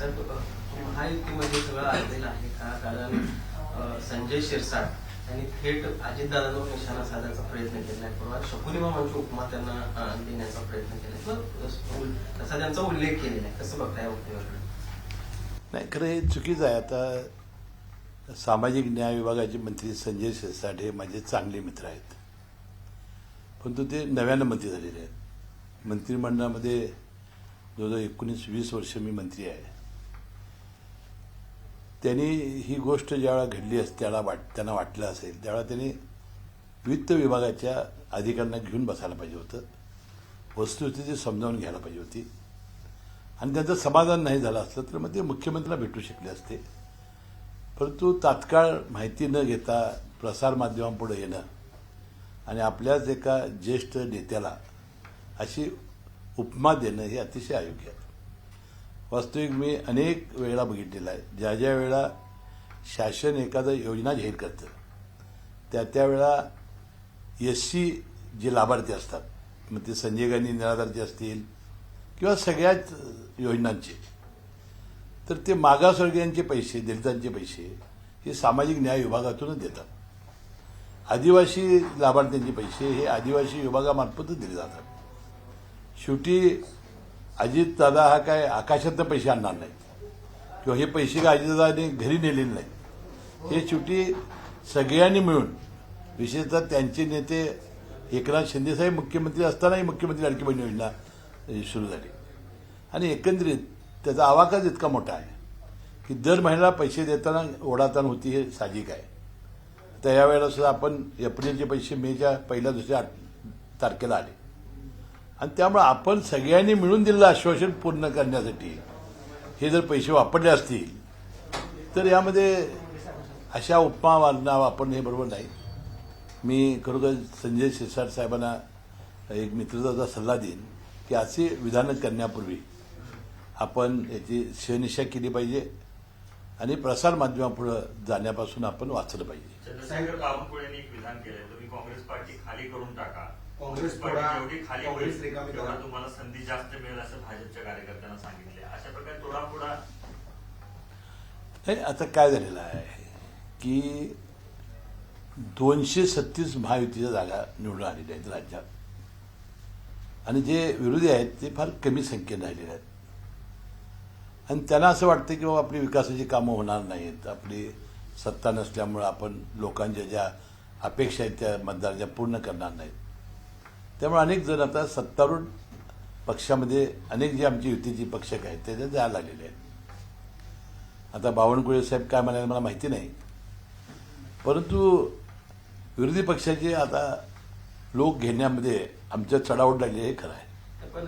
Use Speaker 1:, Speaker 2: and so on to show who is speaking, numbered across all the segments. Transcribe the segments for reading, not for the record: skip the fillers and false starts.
Speaker 1: साहेब, महायुतीमध्ये सगळं आलेलं आहे का? कारण संजय शिरसाट यांनी थेट अजितदादांवर निशाणा साधायचा प्रयत्न केला आहे. परवा शकुनी मामांची उपमा त्यांना देण्याचा प्रयत्न केला तसा त्यांचा उल्लेख केलेला आहे. कसं बघताय वक्तव्याकडे?
Speaker 2: नाही, खरं हे चुकीचं आहे. आता सामाजिक न्याय विभागाचे मंत्री संजय शिरसाट हे माझे चांगले मित्र आहेत, परंतु ते नव्यानं मंत्री झालेले आहेत. मंत्रिमंडळामध्ये जवळजवळ 19-20 वर्ष मी मंत्री आहे. त्यांनी ही गोष्ट ज्यावेळा घडली त्यांना वाटलं असेल त्यावेळा त्यांनी वित्त विभागाच्या अधिकाऱ्यांना घेऊन बसायला पाहिजे होतं, वस्तुस्थिती समजावून घ्यायला पाहिजे होती, आणि त्यांचं समाधान नाही झालं असलं तर मग ते मुख्यमंत्र्यांना भेटू शकले असते. परंतु तात्काळ माहिती न घेता प्रसारमाध्यमांपुढे येणं आणि आपल्याच एका ज्येष्ठ नेत्याला अशी उपमा देणं हे अतिशय अयोग्य आहे. वास्तविक मी अनेक वेळा बघितलेलं आहे, ज्या ज्या वेळा शासन एखादं योजना जाहीर करतं त्यावेळेला एससी जे लाभार्थी असतात, मग ते संजय गांधी निराधारचे असतील किंवा सगळ्याच योजनांचे, तर ते मागासवर्गीयांचे पैसे, दलितांचे पैसे हे सामाजिक न्याय विभागातूनच देतात. आदिवासी लाभार्थ्यांचे पैसे हे आदिवासी विभागामार्फतच दिले जातात. शेवटी अजितदादा हा काय आकाशातनं पैसे आणणार नाही किंवा हे पैसे काय अजितदादाने घरी नेलेले नाहीत. हे शेवटी सगळ्यांनी मिळून, विशेषतः त्यांचे नेते एकनाथ शिंदेसाहेब मुख्यमंत्री असतानाही मुख्यमंत्री लाडकी बहीण योजना सुरू झाली, आणि एकंदरीत त्याचा आवाकाच इतका मोठा आहे की दर महिन्याला पैसे देताना ओढाताण होती, हे साहजिक आहे. तर यावेळेला सुद्धा आपण एप्रिलचे पैसे मेच्या 1-2 तारखेला आले, आणि त्यामुळे आपण सगळ्यांनी मिळून दिलेलं आश्वासन पूर्ण करण्यासाठी हे जर पैसे वापरले असतील तर यामध्ये अशा उपमा वापरणं हे बरोबर नाही. मी खरोखर संजय शिरसाट साहेबांना एक मित्रताचा सल्ला देईन की असे विधानं करण्यापूर्वी आपण याची शहनिशा केली पाहिजे आणि प्रसारमाध्यमापुढे जाण्यापासून आपण वाचलं पाहिजे.
Speaker 3: चंद्रशेखर बावनकुळेंनी एक विधान केलंय, तुम्ही काँग्रेस पार्टी खाली करून टाका,
Speaker 4: काँग्रेस
Speaker 3: पार्टी जेवढी खाली होईल तेवढा तुम्हाला संधी जास्त मिळेल असं भाजपच्या कार्यकर्त्यांना सांगितले. अशा प्रकारे तोडाफोडा
Speaker 2: नाही. आता काय झालेलं आहे की 236 महायुतीच्या जागा निवडून आलेल्या आहेत राज्यात, आणि जे विरोधी आहेत ते फार कमी संख्येने राहिलेले आहेत, आणि त्यांना असं वाटतं की बाबा आपली विकासाची कामं होणार नाहीत, आपली सत्ता नसल्यामुळे आपण लोकांच्या ज्या अपेक्षा आहेत त्या मतदारांच्या पूर्ण करणार नाहीत. त्यामुळे अनेक जण आता सत्तारूढ पक्षामध्ये अनेक जे आमची युतीची पक्षक आहेत त्याच्यात जायला लागलेले आहेत. आता बावनकुळे साहेब काय म्हणाले मला माहिती नाही, परंतु विरोधी पक्षाचे आता लोक घेण्यामध्ये आमच्या चढाओढ लागली हे खरं आहे.
Speaker 1: पण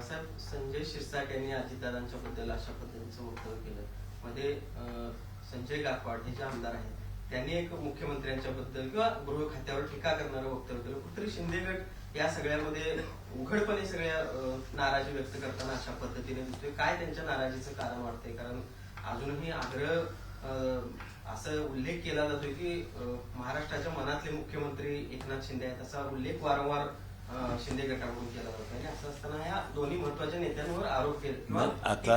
Speaker 1: साहेब, संजय शिरसाट यांनी अजितदादांच्या बद्दल अशा पद्धतीचं वक्तव्य केलं. मध्ये संजय गायकवाड हे जे आमदार आहेत त्यांनी एक मुख्यमंत्र्यांच्या बद्दल किंवा गृह खात्यावर टीका करणारं वक्तव्य केलं. कुठेतरी शिंदे गट या सगळ्यामध्ये उघडपणे सगळ्या नाराजी व्यक्त करताना अशा पद्धतीने दिसतोय. काय त्यांच्या नाराजीचं कारण वाटतंय? कारण अजूनही आग्रह असं उल्लेख केला जातोय की महाराष्ट्राच्या मनातले मुख्यमंत्री एकनाथ शिंदे आहेत, असा उल्लेख वारंवार शिंदे गटाकडून केला जातो, आणि असं असताना या दोन्ही महत्वाच्या नेत्यांवर आरोप केले.
Speaker 2: आता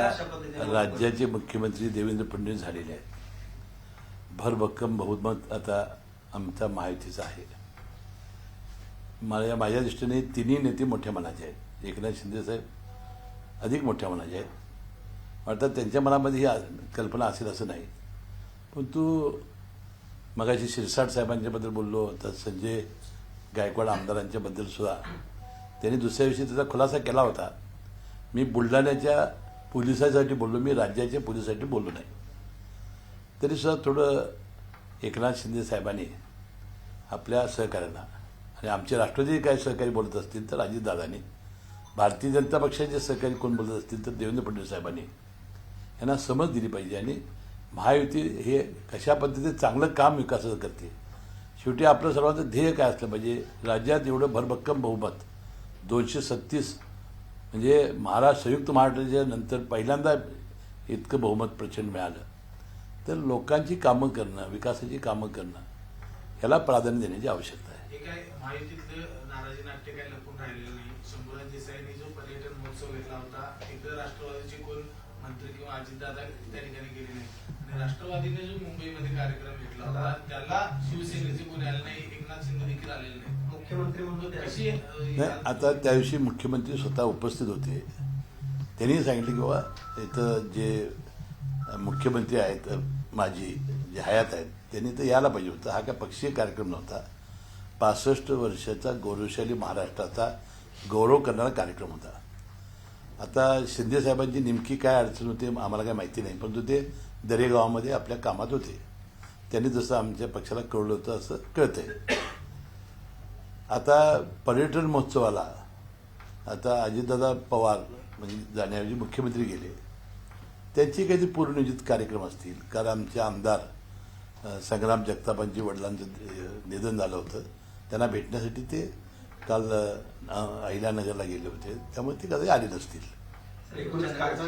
Speaker 2: राज्याचे मुख्यमंत्री देवेंद्र फडणवीस झालेले आहेत, भरभक्कम बहुमत आता आमचा महायुतीचा आहे. माझ्या दृष्टीने तिन्ही नेते मोठ्या मनाचे आहेत. एकनाथ शिंदे साहेब अधिक मोठ्या मनाचे आहेत. अर्थात त्यांच्या मनामध्ये ही कल्पना असेल असं नाही, परंतु मगाशी शिरसाट साहेबांच्याबद्दल बोललो, तर संजय गायकवाड आमदारांच्याबद्दल सुद्धा त्यांनी दुसऱ्या दिवशी त्याचा खुलासा केला होता. मी बुलढाण्याच्या पोलिसांसाठी बोललो, मी राज्याच्या पोलिसांसाठी बोललो नाही. तरीसुद्धा थोडं एकनाथ शिंदे साहेबांनी आपल्या सहकार्यांना, आणि आमचे राष्ट्रवादी काय सहकारी बोलत असतील तर अजितदादांनी, भारतीय जनता पक्षाचे सहकारी कोण बोलत असतील तर देवेंद्र फडणवीस साहेबांनी यांना समज दिली पाहिजे, आणि महायुती हे कशा पद्धतीने चांगलं काम विकासाचं करते. शेवटी आपलं सर्वांचं ध्येय काय असलं पाहिजे, राज्यात एवढं भरभक्कम बहुमत 236 म्हणजे संयुक्त महाराष्ट्राच्या नंतर पहिल्यांदा इतकं बहुमत प्रचंड मिळालं, तर लोकांची कामं करणं, विकासाची कामं करणं ह्याला प्राधान्य देण्याची आवश्यकता आहे.
Speaker 4: हे काय महायुतीतलं नाराजी नाट्य काय लपून राहिलेलं नाही. शंभूराज देसाईंनी जो पर्यटन महोत्सव घेतला होता, इतर राष्ट्रवादीचे कोण मंत्री किंवा अजितदादा त्या ठिकाणी गेले नाही आणि राष्ट्रवादीने जो मुंबईमध्ये कार्यक्रम घेतला होता त्याला शिवसेनेचे कोणी आले नाही, एकनाथ शिंदे देखील आलेले नाही.
Speaker 1: मुख्यमंत्री म्हणून
Speaker 4: कशी
Speaker 2: नाही, आता त्या दिवशी मुख्यमंत्री स्वतः उपस्थित होते. त्यांनी सांगितलं की बाबा इथं जे मुख्यमंत्री आहेत माजी जे हयात आहेत त्यांनी तर यायला पाहिजे होतं. हा काय पक्षीय कार्यक्रम नव्हता. 65 वर्षाचा गौरवशाली महाराष्ट्राचा गौरव करणारा कार्यक्रम होता. आता शिंदे साहेबांची नेमकी काय अडचण होती आम्हाला काय माहिती नाही, परंतु ते दरेगावामध्ये आपल्या कामात होते. त्यांनी जसं आमच्या पक्षाला कळलं होतं असं कळतंय. आता पर्यटन महोत्सवाला आता अजितदादा पवार म्हणजे जाण्याऐवजी मुख्यमंत्री गेले. त्यांची काही पूर्वनियोजित कार्यक्रम असतील, कारण आमचे आमदार संग्राम जगतापांची वडिलांचं निधन झालं होतं. त्यांना भेटण्यासाठी ते काल अहिल्यानगरला गेले होते, त्यामुळे ते कधी आले नसतील.
Speaker 5: एकूणच कालचा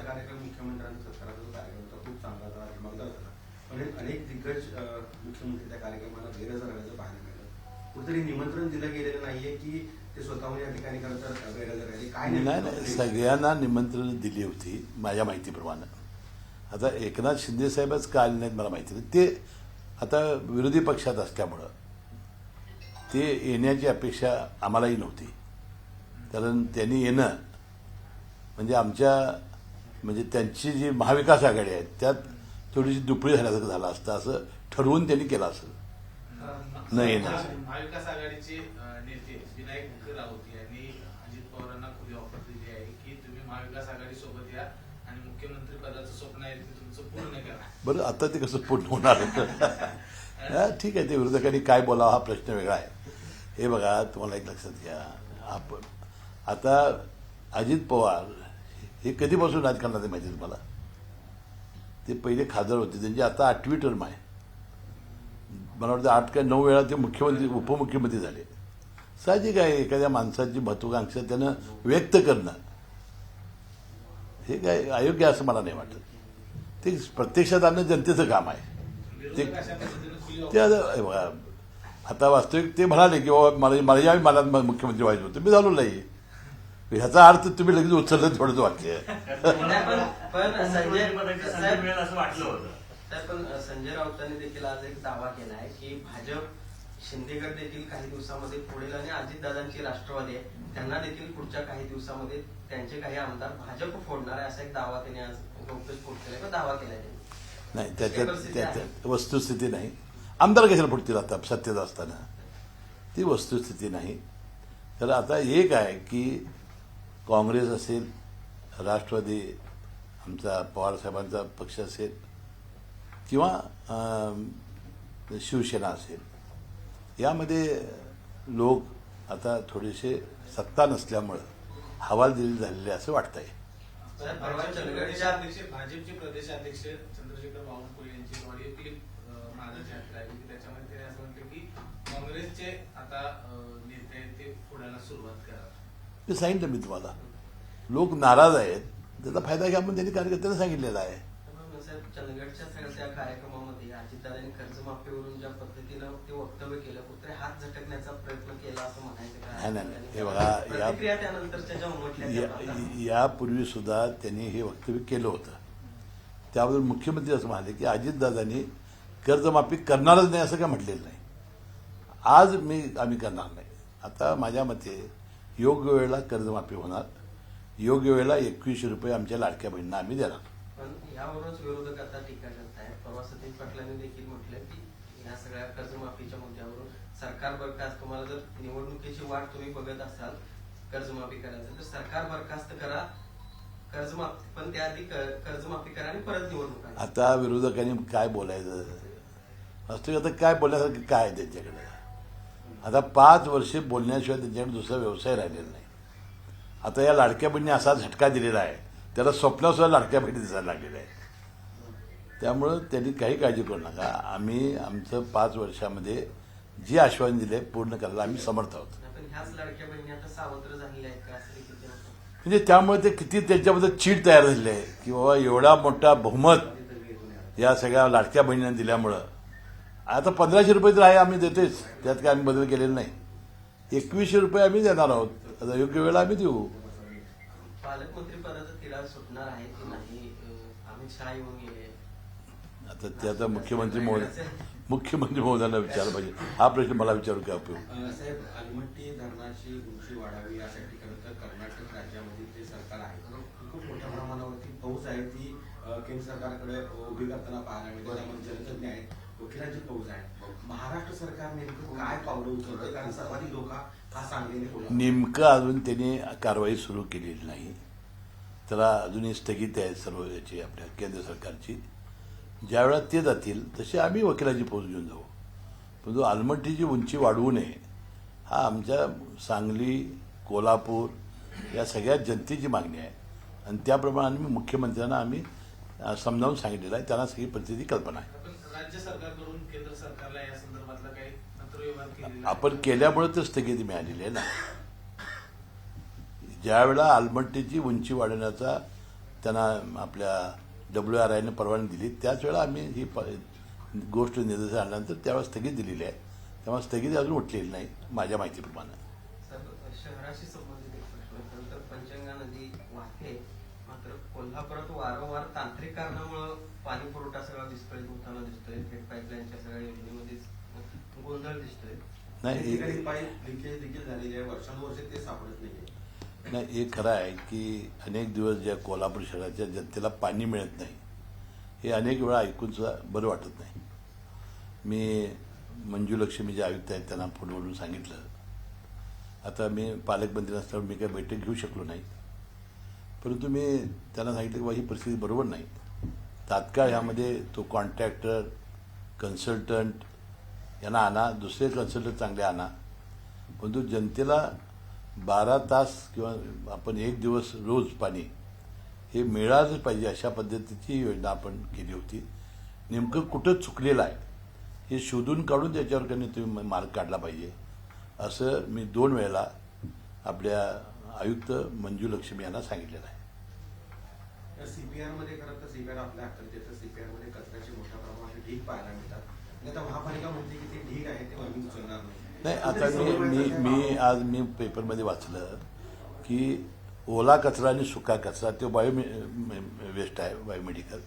Speaker 5: कार्यक्रम मुख्यमंत्र्यांचा सत्काराचा जो कार्यक्रम होता खूप चांगला झाला, दिमागदार झाला. पण अनेक दिग्गज मुख्यमंत्री त्या कार्यक्रमाला गैरहजर राहिल्याचं पाहायला मिळालं. कुठेतरी निमंत्रण दिलं गेलेलं नाहीये की ते स्वतःहून या ठिकाणी खरं गैरहजर राहिले. काय
Speaker 2: नाही, सगळ्यांना निमंत्रण दिली होती माझ्या माहितीप्रमाणे. आता एकनाथ शिंदे साहेबच का आले नाहीत मला माहिती नाही. ते आता विरोधी पक्षात असल्यामुळं ते येण्याची अपेक्षा आम्हालाही नव्हती. कारण त्यांनी येणं म्हणजे म्हणजे त्यांची जी महाविकास आघाडी आहे त्यात थोडीशी दुपळी झाल्यासारखं झालं असतं असं ठरवून त्यांनी केलं असेल. नाही
Speaker 4: महाविकास आघाडीचे नेते विनायक राऊत यांनी अजित पवारांना खुली ऑफर दिली आहे की तुम्ही महाविकास आघाडी सोबत या आणि मुख्यमंत्री पदाचं स्वप्न आहे ते तुमचं पूर्ण करा.
Speaker 2: बरं, आता ते कसं पूर्ण होणार होतं? ठीक आहे, ते विरोधकांनी काय बोलावं हा प्रश्न वेगळा आहे. हे बघा, तुम्हाला एक लक्षात घ्या, आपण आता अजित पवार हे कधीपासून राजकारणात आहे माहिती तुम्हाला? ते पहिले खासदार होते, त्यांची आता 8वी टर्म आहे. मला वाटतं 8 का 9 वेळा ते मुख्यमंत्री उपमुख्यमंत्री झाले. साहजिक आहे, एखाद्या माणसाची महत्वाकांक्षा त्यानं व्यक्त करणं हे काय अयोग्य असं मला नाही वाटत. ते प्रत्यक्षात आणणं जनतेचं काम आहे. ते आता वास्तविक ते म्हणाले की बाबा मला मुख्यमंत्री व्हायचं होतं, मी झालो नाही. ह्याचा अर्थ तुम्ही लगेच उचललं थोडंच वाक्य.
Speaker 1: पण संजय
Speaker 3: संधी मिळेल असं वाटलं होतं.
Speaker 1: पण संजय राऊतांनी देखील आज एक दावा केला आहे की भाजप शिंदेगड देखील काही दिवसामध्ये पुढेल आणि अजितदादांची राष्ट्रवादी आहे त्यांना देखील पुढच्या काही दिवसामध्ये त्यांचे काही आमदार भाजप फोडणार आहे असा एक दावा त्यांनी आज गौप्यस्फोट केलाय, दावा केलाय त्यांनी.
Speaker 2: नाही, त्याच्यात वस्तुस्थिती नाही. आमदार कशाला फुटतील आता सत्तेत असताना? ती वस्तुस्थिती नाही. तर आता एक आहे की काँग्रेस असेल, राष्ट्रवादी आमचा पवारसाहेबांचा पक्ष असेल किंवा शिवसेना असेल, यामध्ये लोक आता थोडेसे सत्ता नसल्यामुळं हवालदिल झालेले असं वाटतंय.
Speaker 4: भाजपचे प्रदेशाध्यक्ष चंद्रशेखर बावनकुळे यांची ऑडिओ क्लिप माझ्या राहिली, त्याच्यामध्ये त्यांनी असं म्हटलं की काँग्रेसचे आता नेते ते पुढ्याला सुरुवात करा.
Speaker 2: ते सांगितलं मी तुम्हाला, लोक नाराज आहेत, त्याचा फायदा घ्या म्हणून त्यांनी कार्यकर्त्यांना सांगितलेला आहे.
Speaker 1: चंदगडच्या त्या कार्यक्रमामध्ये अजितदादांनी कर्जमाफीवरून ज्या पद्धतीनं ते वक्तव्य केलं, कुठे हात झटकण्याचा प्रयत्न केला असं म्हणायचं
Speaker 2: नाही, हे बघा,
Speaker 1: त्यानंतरच्या ज्या उमटल्या
Speaker 2: यापूर्वी सुद्धा त्यांनी हे वक्तव्य केलं होतं. त्याबद्दल मुख्यमंत्री असं म्हणाले की अजितदादांनी कर्जमाफी करणारच नाही असं काय म्हटलेलं नाही. आज आम्ही करणार नाही. आता माझ्या मते योग्य वेळेला कर्जमाफी होणार, योग्य वेळेला 2100 रुपये आमच्या लाडक्या बहिणींना आम्ही देणार.
Speaker 1: पण यावरूनच विरोधक आता टीका करत आहेत. परवा सतीश पाटलांनी देखील म्हटलं की या सगळ्या कर्जमाफीच्या मुद्द्यावरून सरकार बरखास्त, तुम्हाला जर निवडणुकीची वाट तुम्ही बघत असाल कर्जमाफी करायचं तर सरकार बरखास्त करा, कर्जमाफी पण त्याआधी कर्जमाफी करा आणि परत निवडणूक. आता
Speaker 2: विरोधकांनी काय बोलायचं असतं? आता काय बोलण्यासारखं काय आहे त्यांच्याकडे? आता 5 वर्षे बोलण्याशिवाय त्यांच्याकडे दुसरा व्यवसाय राहिलेला नाही. आता या लाडक्या बहिणी असा झटका दिलेला आहे, त्याला स्वप्नासुद्धा लाडक्या बहिणी दिसायला लागलेल्या आहे. त्यामुळं त्यांनी काही काळजी करू नका. आम्ही आमचं 5 वर्षामध्ये जे आश्वासन दिले पूर्ण करायला आम्ही समर्थ आहोत.
Speaker 1: ह्याच लाडक्या बहिणी आता सावत्र झालेल्या आहेत का असं
Speaker 2: म्हणजे त्यामुळे ते किती त्यांच्याबद्दल चीड तयार झालेली आहे की बाबा एवढा मोठा बहुमत या सगळ्या लाडक्या बहिणींना दिल्यामुळं आता 1500 रुपये तर आहे, आम्ही देतोच, त्यात काय आम्ही बदल केलेला नाही. 2100 रुपये आम्ही देणार आहोत. आता योग्य वेळेला आम्ही देऊ.
Speaker 1: पालकमंत्री पदाचा तिढा सुटणार आहे की नाही अमित शहा येऊन गेले.
Speaker 2: आता ते आता मुख्यमंत्री महोदयांना विचारलं पाहिजे. हा प्रश्न मला विचारू काय उपयोग.
Speaker 5: साहेब, अलमट्टी धरणाची उंची वाढावी यासाठी खरं तर कर्नाटक राज्यामध्ये ते सरकार आहे. खूप मोठ्या प्रमाणावरती फौज आहे ती केंद्र सरकारकडे उभी करताना पाहायला मिळते. त्यामध्ये जलतज्ञ आहेत, वकिलांची फौज आहे. महाराष्ट्र सरकार नेमकं काय पावलं उचलतं, कारण सर्वाधिक धोका हा सांगलीने कोल्हापूर.
Speaker 2: नेमकं अजून त्यांनी कारवाई सुरू केलेली नाही. त्याला अजूनही स्थगित आहे सर्व याची आपल्या केंद्र सरकारची. ज्यावेळा ते जातील तशी आम्ही वकिलाची फौज घेऊन जाऊ. परंतु आलमट्टीची उंची वाढवू नये हा आमच्या सांगली, कोल्हापूर या सगळ्या जनतेची मागणी आहे. आणि त्याप्रमाणे आम्ही मुख्यमंत्र्यांना आम्ही समजावून सांगितलेलं आहे. त्यांना सगळी परिस्थिती कल्पना आहे.
Speaker 4: आपण राज्य सरकारकडून केंद्र सरकारला या संदर्भातला काही पत्रव्यवहार केलेला
Speaker 2: आपण केल्यामुळे तर स्थगिती मिळालेली आहे ना. ज्यावेळेला आलमट्टीची उंची वाढवण्याचा त्यांना आपल्या WRIने परवानगी दिली त्याच वेळेला आम्ही ही गोष्ट निदर्शनास आणल्यानंतर त्यावेळेला स्थगित दिलेली आहे. त्यामुळे स्थगिती अजून उठलेली नाही माझ्या माहितीप्रमाणे.
Speaker 1: शहराशी संबंधित एक प्रश्न. खरं तर पंचगंगा नदी वाहते, मात्र कोल्हापुरात वारंवार तांत्रिक कारणामुळे पाणी पुरवठा सगळा विस्कळीत होताना दिसतोय. थेट पाईपलाईनच्या सगळ्या योजनेमध्येच गोंधळ दिसतोय.
Speaker 2: नाही
Speaker 5: ठिकाणी पाईप लिकेज देखील झालेली आहे. वर्षानुवर्षे ते सापडत नाहीये.
Speaker 2: नाही हे खरं आहे की अनेक दिवस ज्या कोल्हापूर शहराच्या जनतेला पाणी मिळत नाही हे अनेक वेळा ऐकून सुद्धा बरं वाटत नाही. मी मंजुलक्ष्मी जे आयुक्त आहेत त्यांना फोनवरून सांगितलं. आता मी पालकमंत्री असल्यावर मी काही बैठक घेऊ शकलो नाही. परंतु मी त्यांना सांगितलं की बा ही परिस्थिती बरोबर नाही. तात्काळ ह्यामध्ये तो कॉन्ट्रॅक्टर, कन्सल्टंट यांना आणा, दुसरे कन्सल्टंट चांगले आणा. परंतु जनतेला 12 तास किंवा आपण 1 दिवस रोज पाणी हे मिळालंच पाहिजे अशा पद्धतीची योजना आपण केली होती. नेमकं कुठं चुकलेलं आहे हे शोधून काढून त्याच्यावर काही तुम्ही मार्ग काढला पाहिजे असं मी 2 वेळेला आपल्या आयुक्त मंजुलक्ष्मी यांना सांगितलेलं आहे.
Speaker 5: सीपीआर मध्ये खरं तर सीपीआर आपल्या हातात येतं. सीपीआर मध्ये कचऱ्याचे मोठ्या प्रमाणात ढीग पाहायला मिळतात. आणि आता महापालिका म्हणते की ते ढीग आहे ते आम्ही उचलणार नाही.
Speaker 2: नाही आता मी आज पेपरमध्ये वाचलं की ओला कचरा आणि सुका कचरा तो वेस्ट आहे, बायोमेडिकल,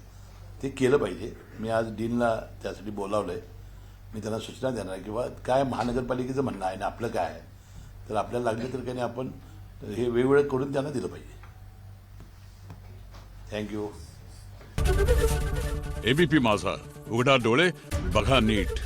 Speaker 2: ते केलं पाहिजे. मी आज डीनला त्यासाठी बोलावलं आहे. मी त्यांना सूचना देणार आहे किंवा काय महानगरपालिकेचं म्हणणं आहे आणि आपलं काय आहे. तर आपल्याला लागलं तर काही नाही आपण हे वेगवेगळं करून त्यांना दिलं पाहिजे. थँक्यू.
Speaker 6: ABP माझा, उघडा डोळे बघा नीट.